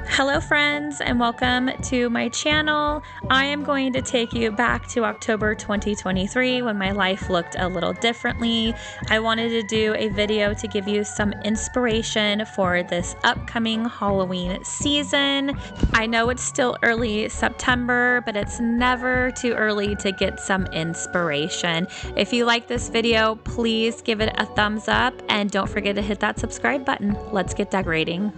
Hello friends and welcome to my channel. I am going to take you back to October 2023 when my life looked a little differently. I wanted to do a video to give you some inspiration for this upcoming Halloween season. I know it's still early September, but it's never too early to get some inspiration. If you like this video, please give it a thumbs up and don't forget to hit that subscribe button. Let's get decorating.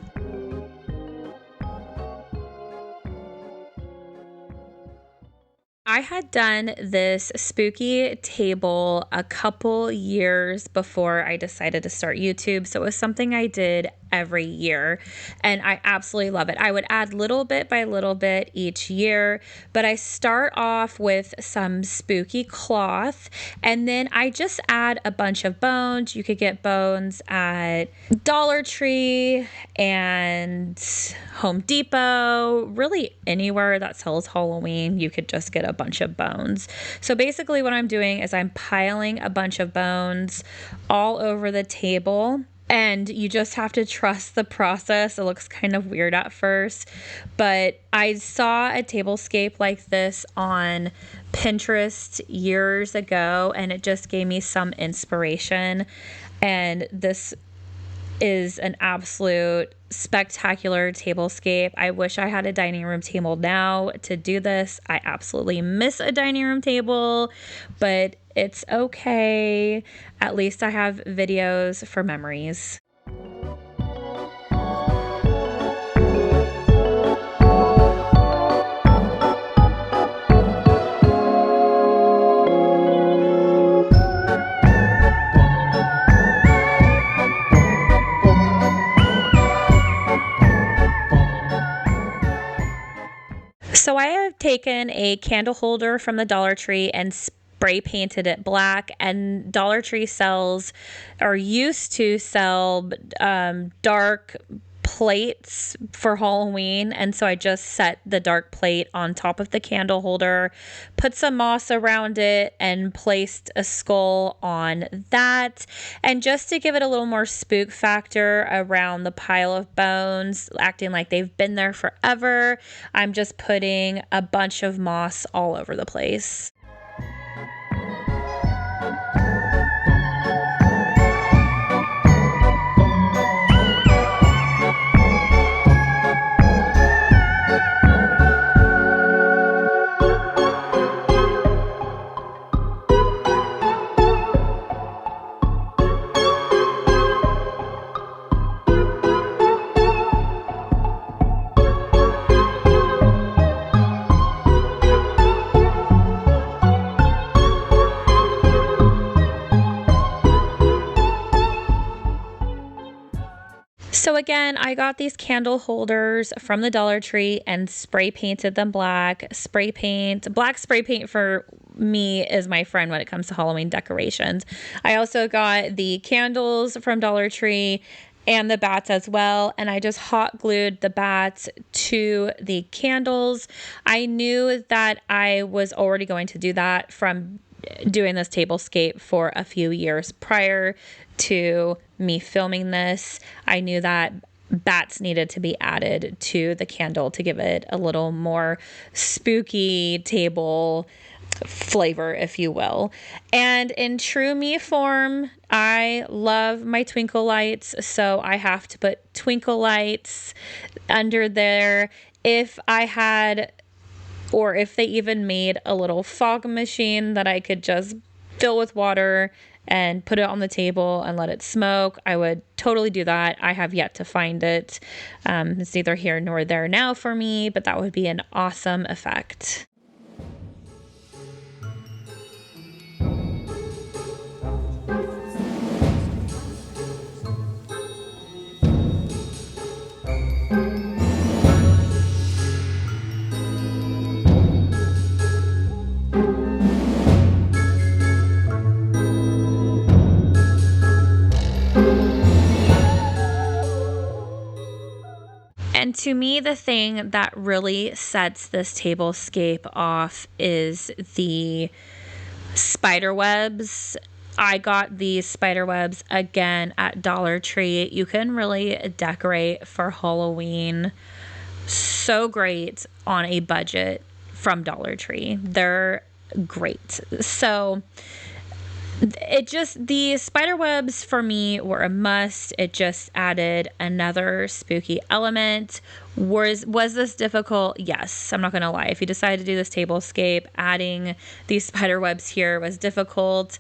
I had done this spooky table a couple years before I decided to start YouTube, so it was something I did every year, and I absolutely love it. I would add little bit by little bit each year, but I start off with some spooky cloth, and then I just add a bunch of bones. You could get bones at Dollar Tree and Home Depot, really anywhere that sells Halloween, you could just get a bunch of bones. So basically what I'm doing is I'm piling a bunch of bones all over the table. And you just have to trust the process. It looks kind of weird at first, but I saw a tablescape like this on Pinterest years ago, and it just gave me some inspiration. And this is an absolute spectacular tablescape. I wish I had a dining room table now to do this. I absolutely miss a dining room table, but it's okay. At least I have videos for memories. So I have taken a candle holder from the Dollar Tree and spray painted it black, and Dollar Tree sells or used to sell dark plates for Halloween, and so I just set the dark plate on top of the candle holder, put some moss around it, and placed a skull on that. And just to give it a little more spook factor around the pile of bones, acting like they've been there forever, I'm just putting a bunch of moss all over the place. So again, I got these candle holders from the Dollar Tree and spray painted them black. Black spray paint for me is my friend when it comes to Halloween decorations. I also got the candles from Dollar Tree and the bats as well, and I just hot glued the bats to the candles. I knew that I was already going to do that from doing this tablescape for a few years prior to me filming this. I knew that bats needed to be added to the candle to give it a little more spooky table flavor, if you will. And in true me form, I love my twinkle lights, so I have to put twinkle lights under there. If I had, or if they even made a little fog machine that I could just fill with water and put it on the table and let it smoke, I would totally do that. I have yet to find it. It's neither here nor there now for me, but that would be an awesome effect. And to me, the thing that really sets this tablescape off is the spider webs. I got these spider webs again at Dollar Tree. You can really decorate for Halloween so great on a budget from Dollar Tree. They're great. So the spider webs for me were a must. It just added another spooky element. Was this difficult? Yes, I'm not gonna lie. If you decide to do this tablescape, adding these spider webs here was difficult.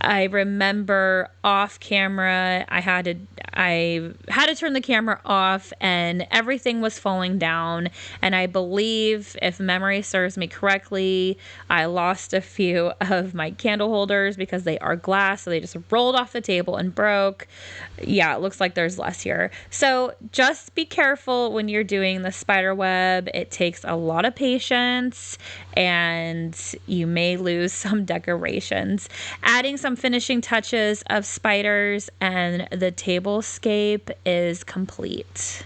I remember off camera, I had to turn the camera off and everything was falling down. And I believe, if memory serves me correctly, I lost a few of my candle holders because they are glass. So they just rolled off the table and broke. Yeah, it looks like there's less here. So just be careful when you're doing the spider web. It takes a lot of patience and you may lose some decorations. Adding some finishing touches of spiders and the tablescape is complete.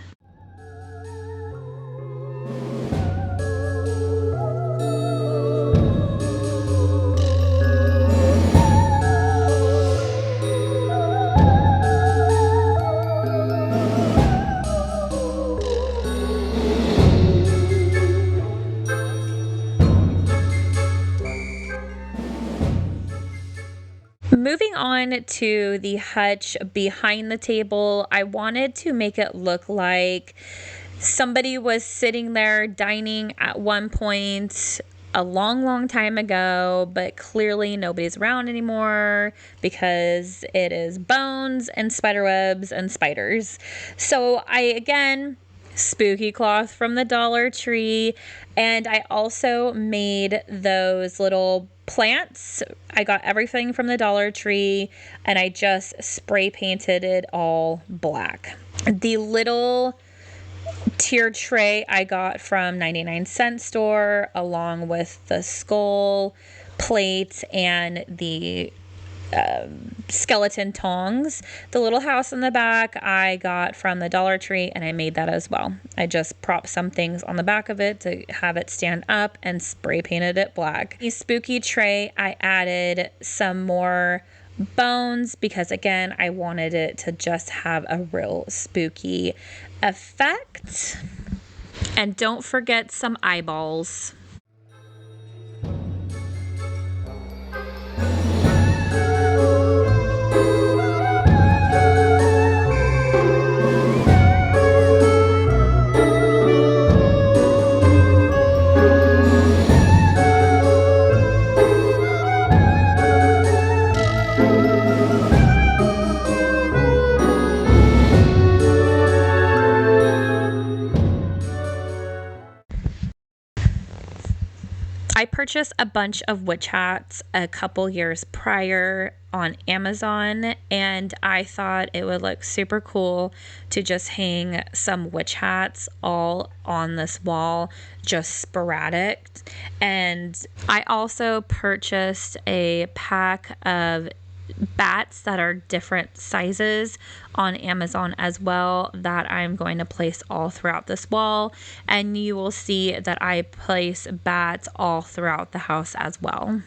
Moving on to the hutch behind the table, I wanted to make it look like somebody was sitting there dining at one point a long, long time ago, but clearly nobody's around anymore because it is bones and spiderwebs and spiders. So spooky cloth from the Dollar Tree, and I also made those little plants. I got everything from the Dollar Tree and I just spray painted it all black. The little tier tray I got from 99-cent store, along with the skull plate and the skeleton tongs. The little house in the back I got from the Dollar Tree and I made that as well. I just propped some things on the back of it to have it stand up and spray painted it black. The spooky tray, I added some more bones because, again, I wanted it to just have a real spooky effect. And don't forget some eyeballs. I purchased a bunch of witch hats a couple years prior on Amazon, and I thought it would look super cool to just hang some witch hats all on this wall, just sporadic. And I also purchased a pack of bats that are different sizes on Amazon as well, that I'm going to place all throughout this wall, and you will see that I place bats all throughout the house as well.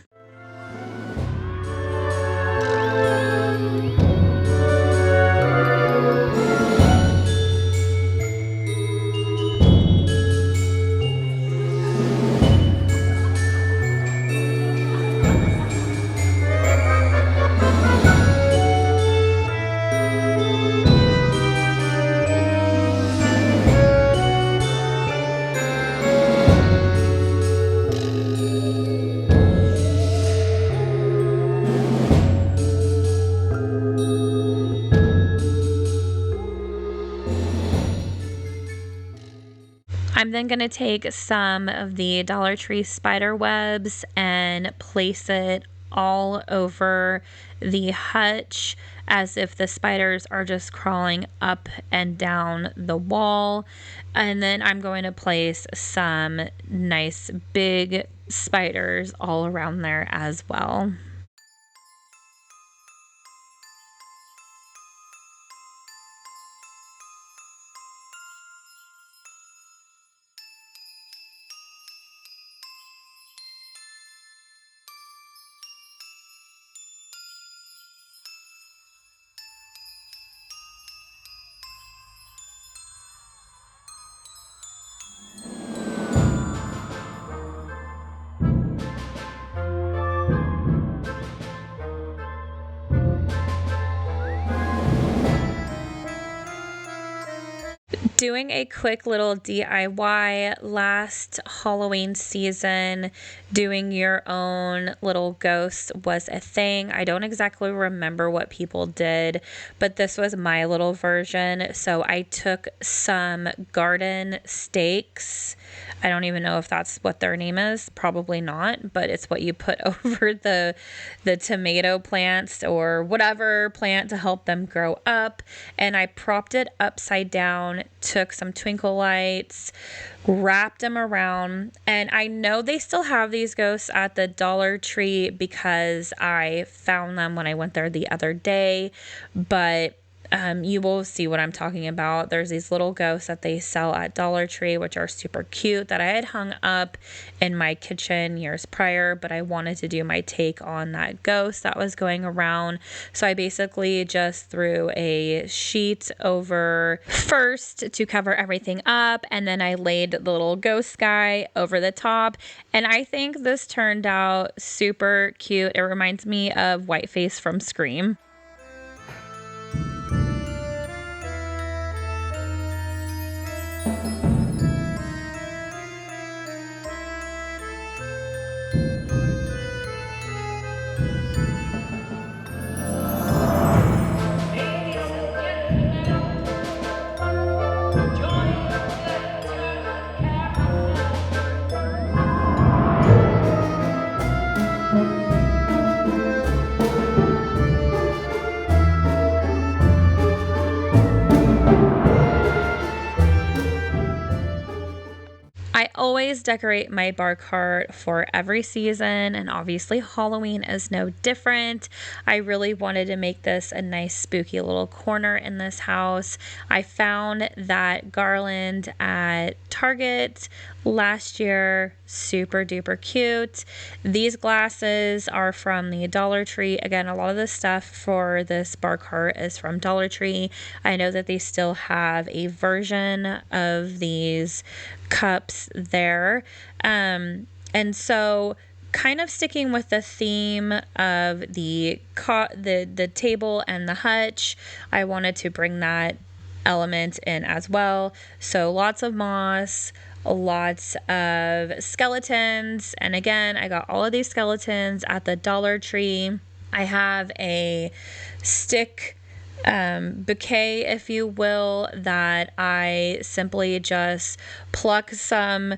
I'm then going to take some of the Dollar Tree spider webs and place it all over the hutch as if the spiders are just crawling up and down the wall. And then I'm going to place some nice big spiders all around there as well. Doing a quick little DIY last Halloween season, doing your own little ghosts was a thing. I don't exactly remember what people did, but this was my little version. So I took some garden stakes. I don't even know if that's what their name is. Probably not, but it's what you put over the tomato plants or whatever plant to help them grow up. And I propped it upside down, took some twinkle lights, wrapped them around. And I know they still have these ghosts at the Dollar Tree because I found them when I went there the other day, but you will see what I'm talking about. There's these little ghosts that they sell at Dollar Tree, which are super cute, that I had hung up in my kitchen years prior, but I wanted to do my take on that ghost that was going around. So I basically just threw a sheet over first to cover everything up, and then I laid the little ghost guy over the top. And I think this turned out super cute. It reminds me of Whiteface from Scream. I always decorate my bar cart for every season, and obviously Halloween is no different. I really wanted to make this a nice spooky little corner in this house. I found that garland at Target last year, super duper cute. These glasses are from the Dollar Tree. Again, a lot of the stuff for this bar cart is from Dollar Tree. I know that they still have a version of these cups there. And so kind of sticking with the theme of the table and the hutch, I wanted to bring that element in as well. So lots of moss, lots of skeletons. And again, I got all of these skeletons at the Dollar Tree. I have a stick bouquet, if you will, that I simply just pluck some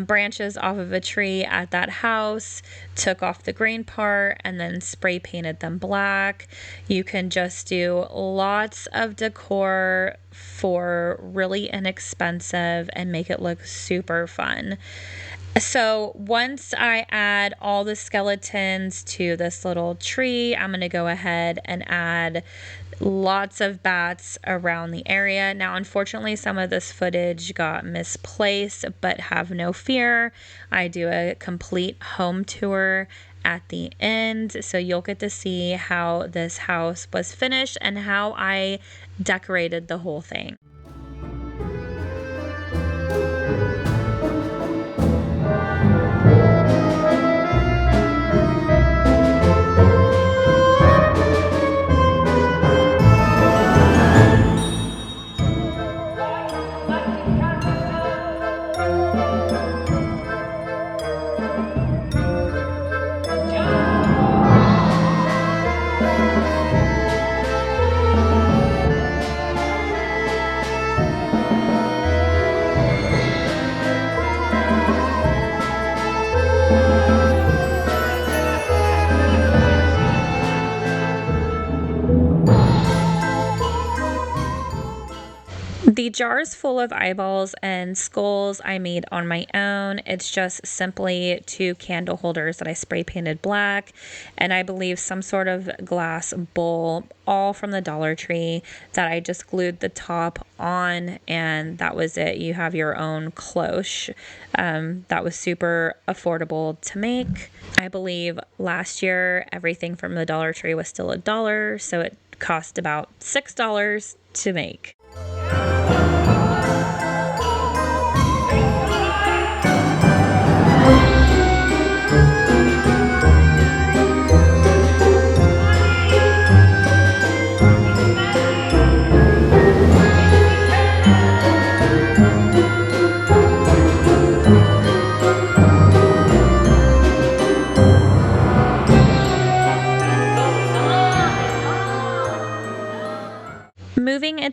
branches off of a tree at that house, took off the green part, and then spray painted them black. You can just do lots of decor for really inexpensive and make it look super fun. So once I add all the skeletons to this little tree, I'm going to go ahead and add lots of bats around the area. Now, unfortunately, some of this footage got misplaced, but have no fear. I do a complete home tour at the end, so you'll get to see how this house was finished and how I decorated the whole thing. The jars full of eyeballs and skulls I made on my own. It's just simply 2 candle holders that I spray painted black, and I believe some sort of glass bowl, all from the Dollar Tree, that I just glued the top on, and that was it. You have your own cloche. That was super affordable to make. I believe last year everything from the Dollar Tree was still $1, so it cost about $6 to make.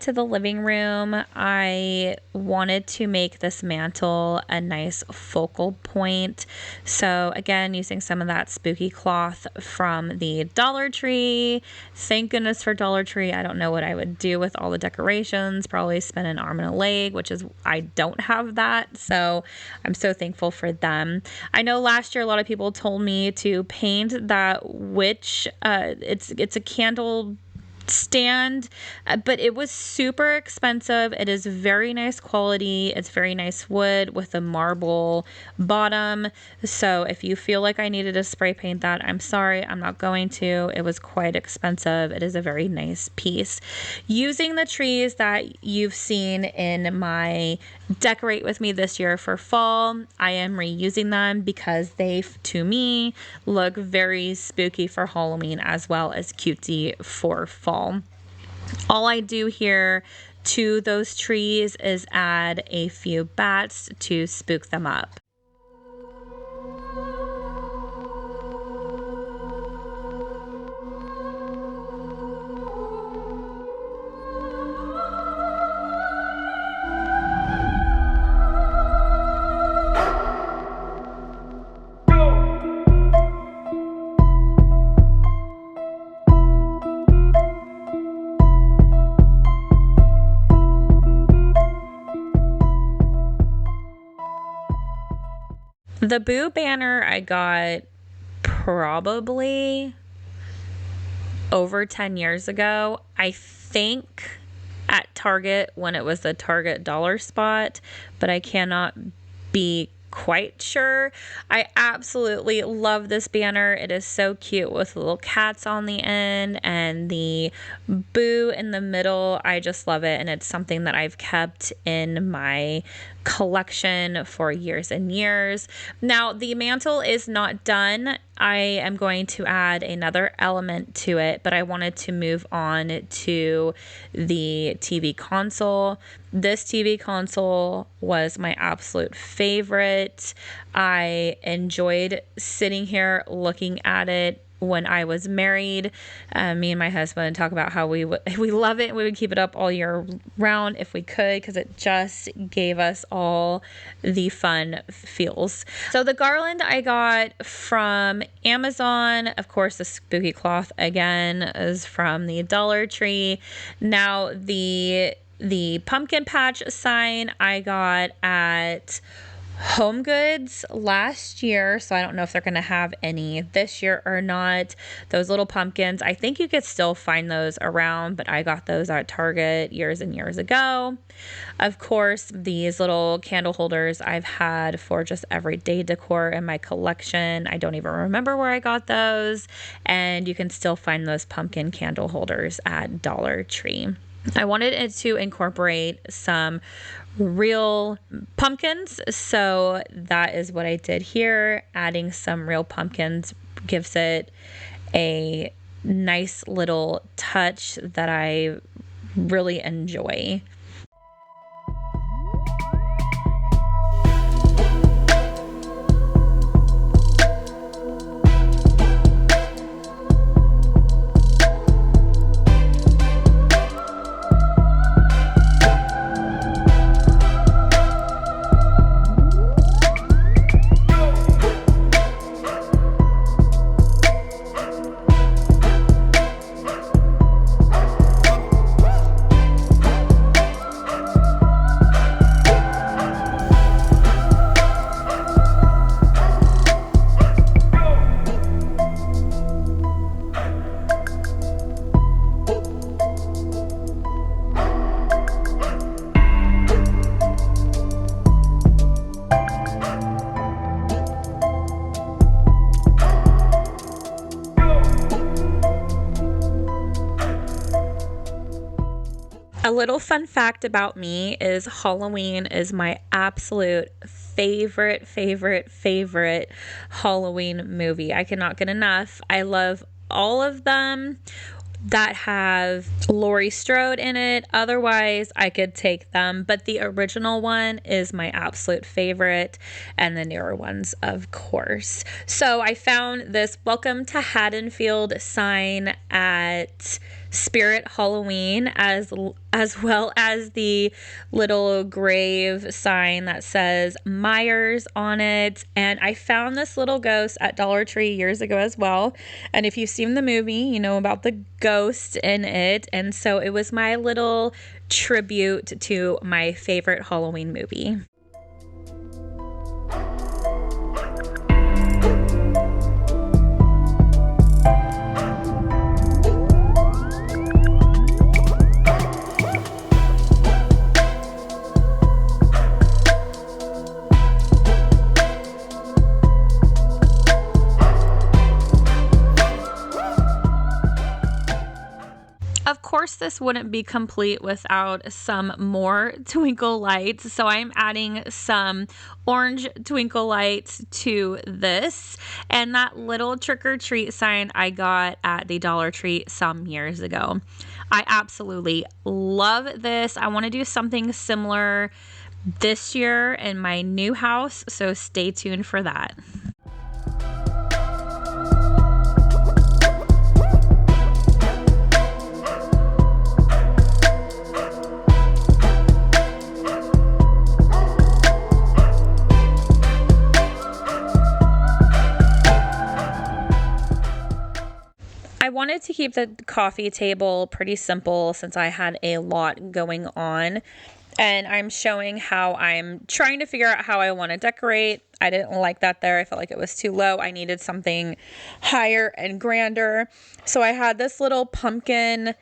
to the living room, I wanted to make this mantle a nice focal point. So again, using some of that spooky cloth from the Dollar Tree. Thank goodness for Dollar Tree. I don't know what I would do with all the decorations. Probably spend an arm and a leg, which is, I don't have that. So I'm so thankful for them. I know last year a lot of people told me to paint that witch. It's a candle stand, but it was super expensive. It is very nice quality. It's very nice wood with a marble bottom. So if you feel like I needed to spray paint that, I'm sorry, I'm not going to. It was quite expensive. It is a very nice piece. Using the trees that you've seen in my decorate with me this year for fall, I am reusing them because they, to me, look very spooky for Halloween as well as cutesy for fall. All I do here to those trees is add a few bats to spook them up. The Boo banner I got probably over 10 years ago. I think at Target when it was the Target dollar spot, but I cannot be quite sure. I absolutely love this banner. It is so cute with little cats on the end and the Boo in the middle. I just love it, and it's something that I've kept in my collection for years and years. Now, the mantle is not done. I am going to add another element to it, but I wanted to move on to the TV console. This TV console was my absolute favorite. I enjoyed sitting here looking at it when I was married. Me and my husband talk about how we love it. We would keep it up all year round if we could, because it just gave us all the fun feels. So the garland I got from Amazon. Of course, the spooky cloth again is from the Dollar Tree. Now the pumpkin patch sign I got at Home Goods last year, so I don't know if they're going to have any this year or not. Those little pumpkins, I think you could still find those around, but I got those at Target years and years ago. Of course, these little candle holders I've had for just everyday decor in my collection. I don't even remember where I got those, and you can still find those pumpkin candle holders at Dollar Tree. I wanted it to incorporate some real pumpkins, so that is what I did here. Adding some real pumpkins gives it a nice little touch that I really enjoy. A little fun fact about me is Halloween is my absolute favorite Halloween movie. I cannot get enough. I love all of them that have Laurie Strode in it. Otherwise, I could take them, but the original one is my absolute favorite, and the newer ones, of course. So I found this Welcome to Haddonfield sign at Spirit Halloween, as well as the little grave sign that says Myers on it. And I found this little ghost at Dollar Tree years ago as well. And if you've seen the movie, you know about the ghost in it. And so it was my little tribute to my favorite Halloween movie. Of course, this wouldn't be complete without some more twinkle lights. So I'm adding some orange twinkle lights to this. And that little trick or treat sign I got at the Dollar Tree some years ago. I absolutely love this. I want to do something similar this year in my new house. So stay tuned for that. I wanted to keep the coffee table pretty simple since I had a lot going on, and I'm showing how I'm trying to figure out how I want to decorate. I didn't like that there. I felt like it was too low. I needed something higher and grander. So I had this little pumpkin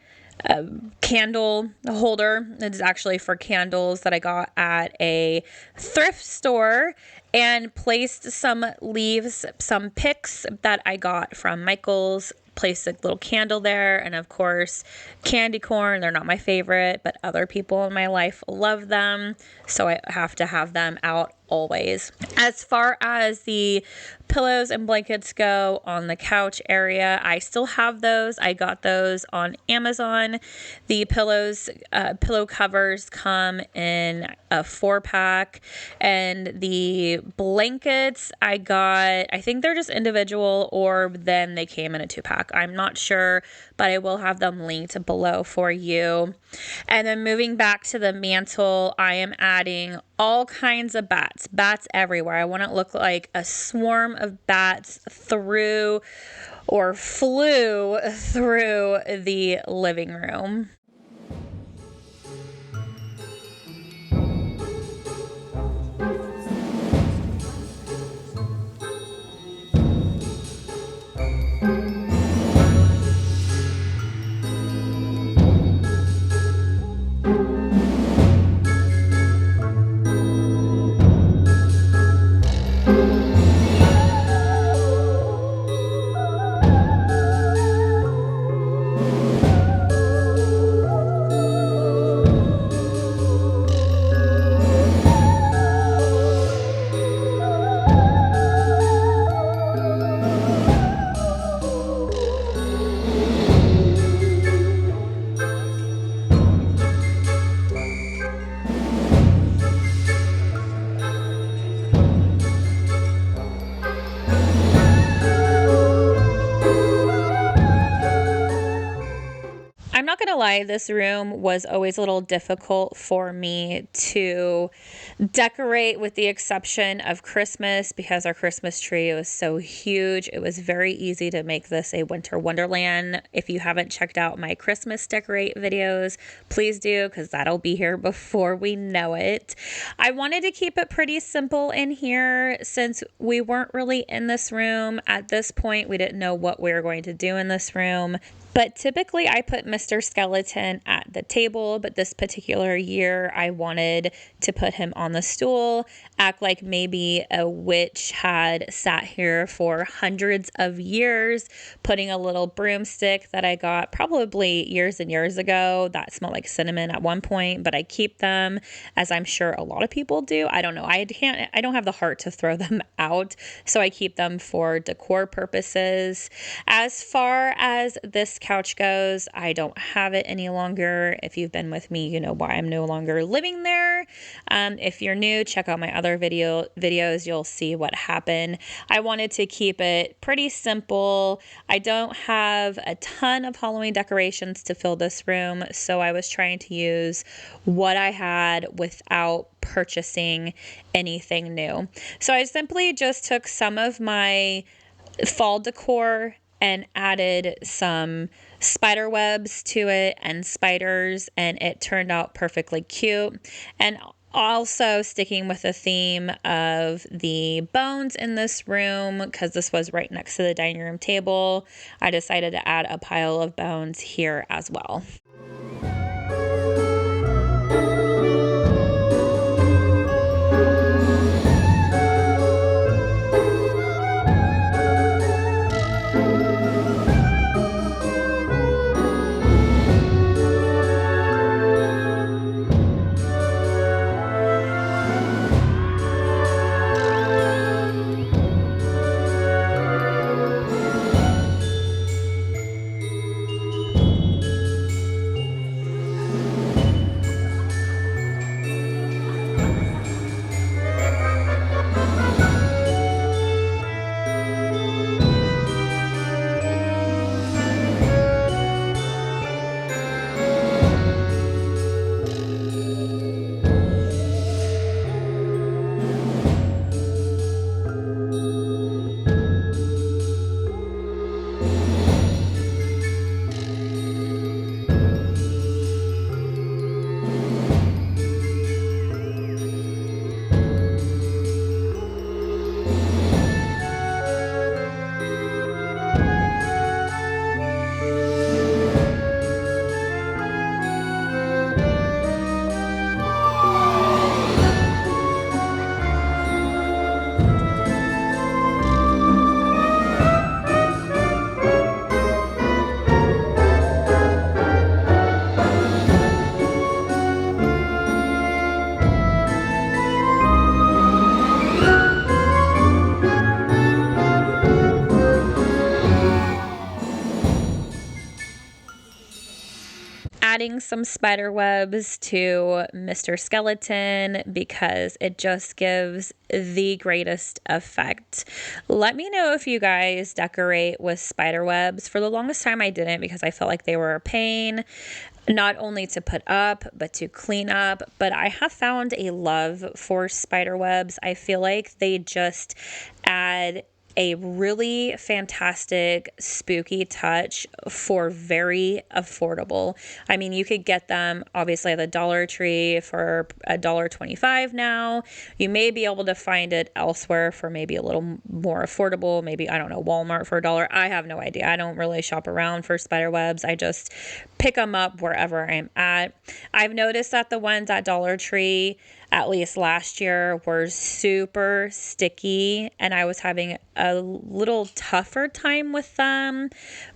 candle holder. It's actually for candles that I got at a thrift store, and placed some leaves, some picks that I got from Michael's. Placed a little candle there, and of course candy corn. They're not my favorite, but other people in my life love them, so I have to have them out always. As far as the pillows and blankets go on the couch area, I still have those. I got those on Amazon. The pillow covers come in a 4-pack, and the blankets I got, I think they're just individual, or then they came in a 2-pack. I'm not sure, but I will have them linked below for you. And then moving back to the mantle, I am adding all kinds of bats everywhere. I want it to look like a swarm of bats flew through the living room. I'm not gonna lie, this room was always a little difficult for me to decorate, with the exception of Christmas, because our Christmas tree was so huge. It was very easy to make this a winter wonderland. If you haven't checked out my Christmas decorate videos, please do, because that'll be here before we know it. I wanted to keep it pretty simple in here since we weren't really in this room at this point. We didn't know what we were going to do in this room. But typically I put Mr. Skeleton at the table, but this particular year I wanted to put him on the stool, act like maybe a witch had sat here for hundreds of years, putting a little broomstick that I got probably years and years ago that smelled like cinnamon at one point, but I keep them, as I'm sure a lot of people do. I don't know. I don't have the heart to throw them out, so I keep them for decor purposes. As far as this couch goes. I don't have it any longer. If you've been with me, you know why I'm no longer living there. If you're new, check out my other videos. You'll see what happened. I wanted to keep it pretty simple. I don't have a ton of Halloween decorations to fill this room, so I was trying to use what I had without purchasing anything new. So I simply just took some of my fall decor and added some spider webs to it and spiders, and it turned out perfectly cute. And also sticking with the theme of the bones in this room, because this was right next to the dining room table, I decided to add a pile of bones here as well. Adding some spider webs to Mr. Skeleton because it just gives the greatest effect. Let me know if you guys decorate with spider webs. For the longest time I didn't, because I felt like they were a pain, not only to put up, but to clean up. But I have found a love for spider webs. I feel like they just add a really fantastic spooky touch for very affordable. I mean, you could get them obviously at the Dollar Tree for $1.25 now. You may be able to find it elsewhere for maybe a little more affordable. Maybe, I don't know, Walmart for $1. I have no idea. I don't really shop around for spider webs. I just pick them up wherever I'm at. I've noticed that the ones at Dollar Tree, at least last year, were super sticky, and I was having a little tougher time with them,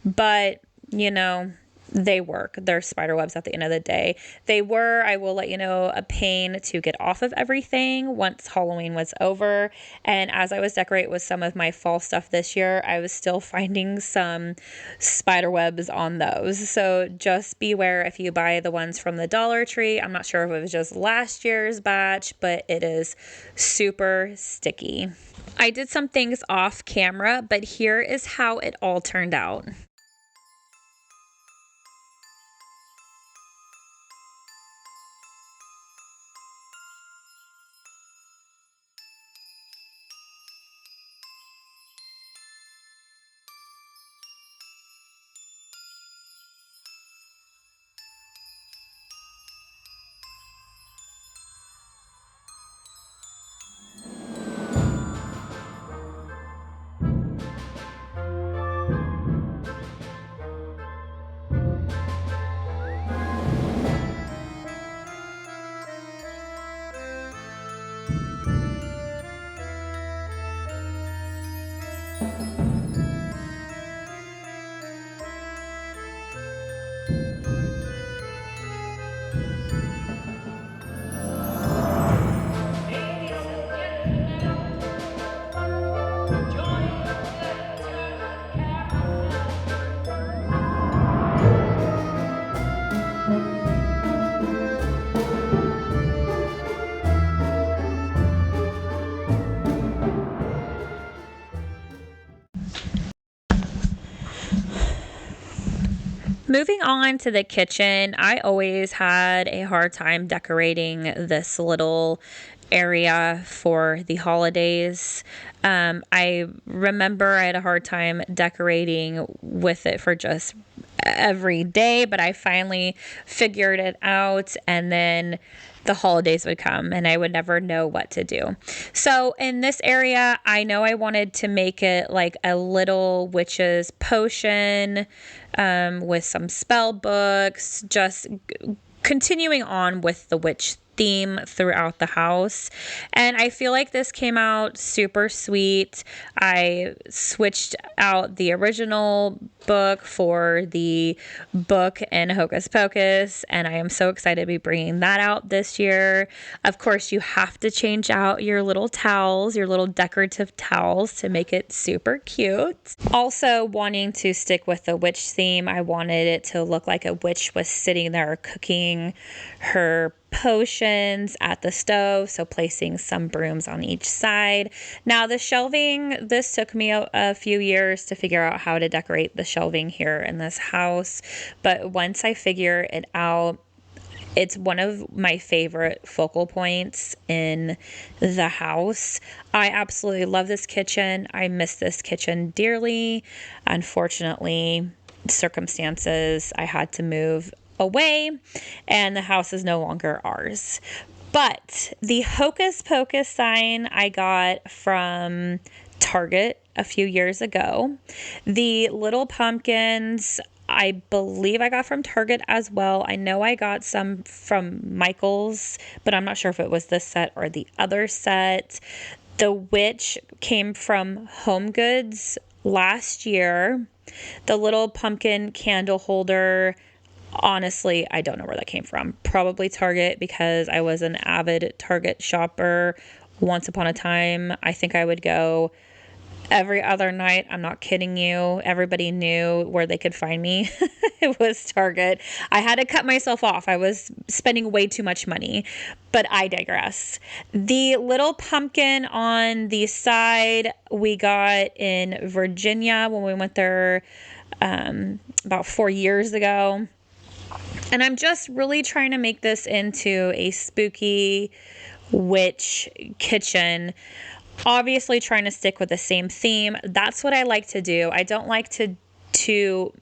but you know, they work. They're spider webs at the end of the day. They were, I will let you know, a pain to get off of everything once Halloween was over. And as I was decorating with some of my fall stuff this year, I was still finding some spider webs on those. So just beware if you buy the ones from the Dollar Tree. I'm not sure if it was just last year's batch, but it is super sticky. I did some things off camera, but here is how it all turned out. Moving on to the kitchen, I always had a hard time decorating this little area for the holidays. I remember I had a hard time decorating with it for just every day, but I finally figured it out, and then the holidays would come and I would never know what to do. So in this area, I know I wanted to make it like a little witch's potion, with some spell books, just continuing on with the witch theme throughout the house. And I feel like this came out super sweet. I switched out the original book for the book in Hocus Pocus, and I am so excited to be bringing that out this year. Of course, you have to change out your little towels, your little decorative towels, to make it super cute. Also, wanting to stick with the witch theme, I wanted it to look like a witch was sitting there cooking her potions at the stove, so placing some brooms on each side. Now the shelving, this took me a few years to figure out how to decorate the shelving here in this house, but once I figure it out, it's one of my favorite focal points in the house. I absolutely love this kitchen. I miss this kitchen dearly. Unfortunately, circumstances, I had to move away and the house is no longer ours. But the Hocus Pocus sign I got from Target a few years ago. The little pumpkins, I believe I got from Target as well. I know I got some from Michael's, but I'm not sure if it was this set or the other set. The witch came from Home Goods last year. The little pumpkin candle holder, honestly, I don't know where that came from. Probably Target, because I was an avid Target shopper once upon a time. I think I would go every other night. I'm not kidding you. Everybody knew where they could find me. It was Target. I had to cut myself off. I was spending way too much money, but I digress. The little pumpkin on the side we got in Virginia when we went there about 4 years ago. And I'm just really trying to make this into a spooky witch kitchen. Obviously trying to stick with the same theme. That's what I like to do. I don't like to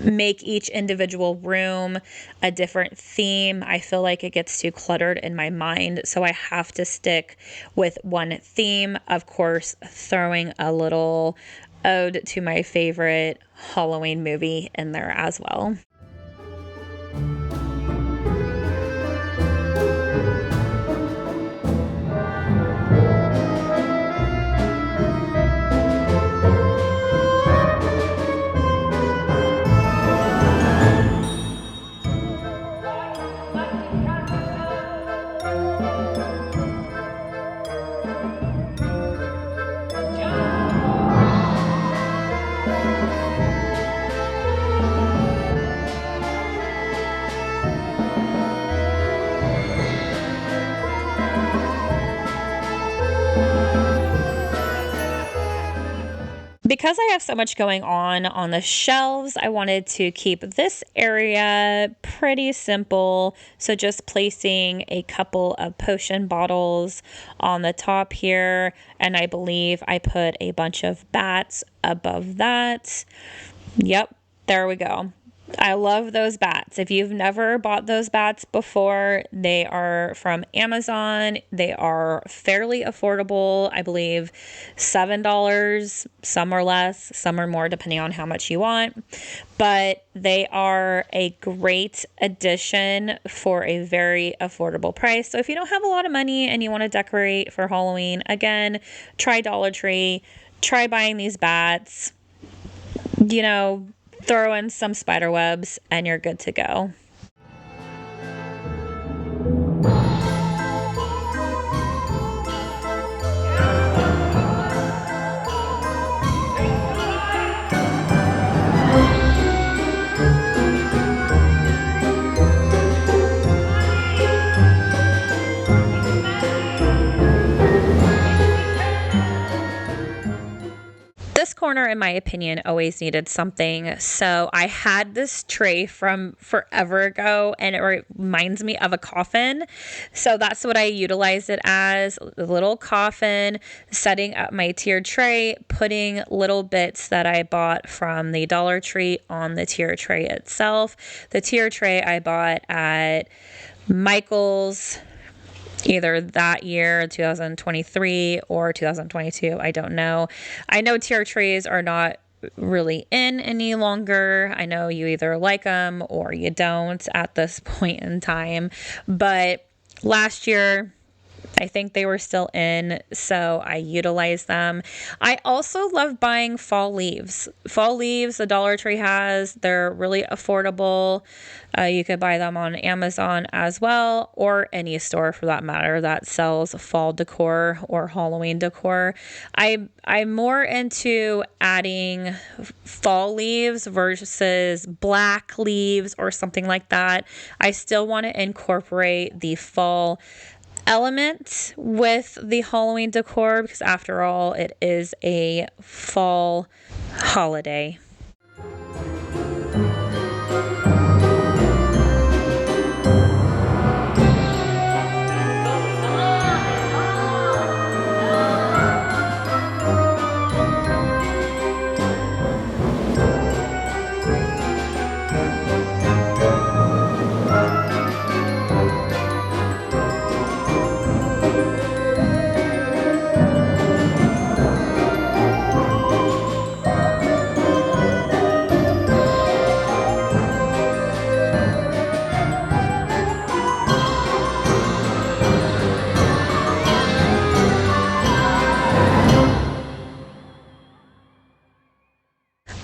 make each individual room a different theme. I feel like it gets too cluttered in my mind, so I have to stick with one theme. Of course, throwing a little ode to my favorite Halloween movie in there as well. Because I have so much going on the shelves, I wanted to keep this area pretty simple. So just placing a couple of potion bottles on the top here. And I believe I put a bunch of bats above that. Yep, there we go. I love those bats. If you've never bought those bats before, they are from Amazon. They are fairly affordable. I believe $7, some are less, some are more, depending on how much you want. But they are a great addition for a very affordable price. So if you don't have a lot of money and you want to decorate for Halloween, again, try Dollar Tree, try buying these bats. You know, throw in some spider webs and you're good to go. This corner, in my opinion, always needed something. So I had this tray from forever ago, and it reminds me of a coffin. So that's what I utilized it as, a little coffin, setting up my tiered tray, putting little bits that I bought from the Dollar Tree on the tier tray itself. The tier tray I bought at Michael's either that year, 2023 or 2022. I don't know. I know tier trays are not really in any longer. I know you either like them or you don't at this point in time. But last year, I think they were still in, so I utilized them. I also love buying fall leaves. Fall leaves, the Dollar Tree has, they're really affordable. You could buy them on Amazon as well, or any store for that matter that sells fall decor or Halloween decor. I'm more into adding fall leaves versus black leaves or something like that. I still want to incorporate the fall element with the Halloween decor because after all, it is a fall holiday.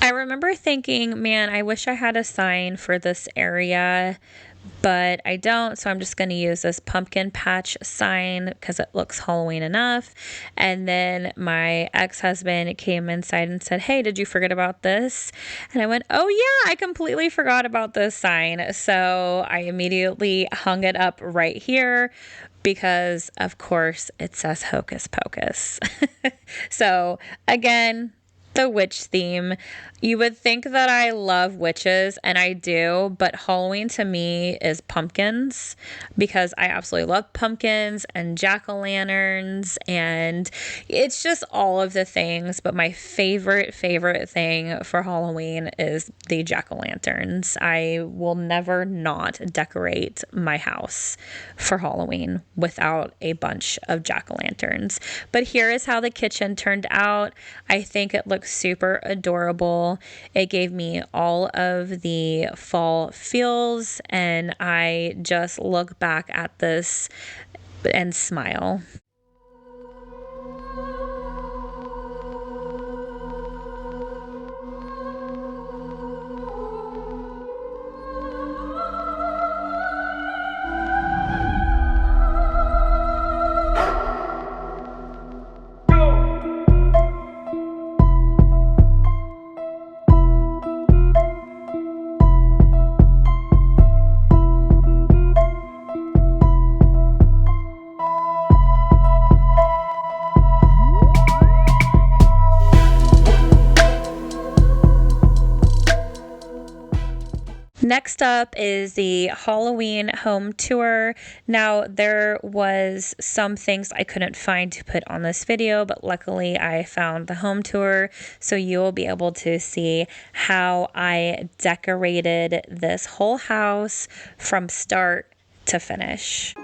I remember thinking, man, I wish I had a sign for this area, but I don't. So I'm just going to use this pumpkin patch sign because it looks Halloween enough. And then my ex-husband came inside and said, hey, did you forget about this? And I went, oh yeah, I completely forgot about this sign. So I immediately hung it up right here because of course it says Hocus Pocus. So again, the witch theme. You would think that I love witches, and I do, but Halloween to me is pumpkins because I absolutely love pumpkins and jack-o'-lanterns, and it's just all of the things. But my favorite thing for Halloween is the jack-o'-lanterns. I will never not decorate my house for Halloween without a bunch of jack-o'-lanterns. But here is how the kitchen turned out. I think it looks super adorable. It gave me all of the fall feels, and I just look back at this and smile. Next up is the Halloween home tour. Now, there was some things I couldn't find to put on this video, but luckily I found the home tour, so you will be able to see how I decorated this whole house from start to finish.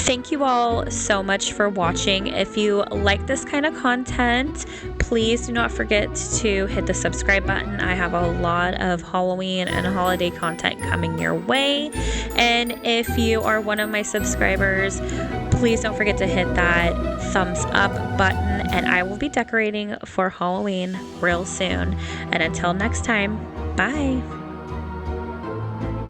Thank you all so much for watching. If you like this kind of content, please do not forget to hit the subscribe button. I have a lot of Halloween and holiday content coming your way. And if you are one of my subscribers, please don't forget to hit that thumbs up button, and I will be decorating for Halloween real soon. And until next time, bye.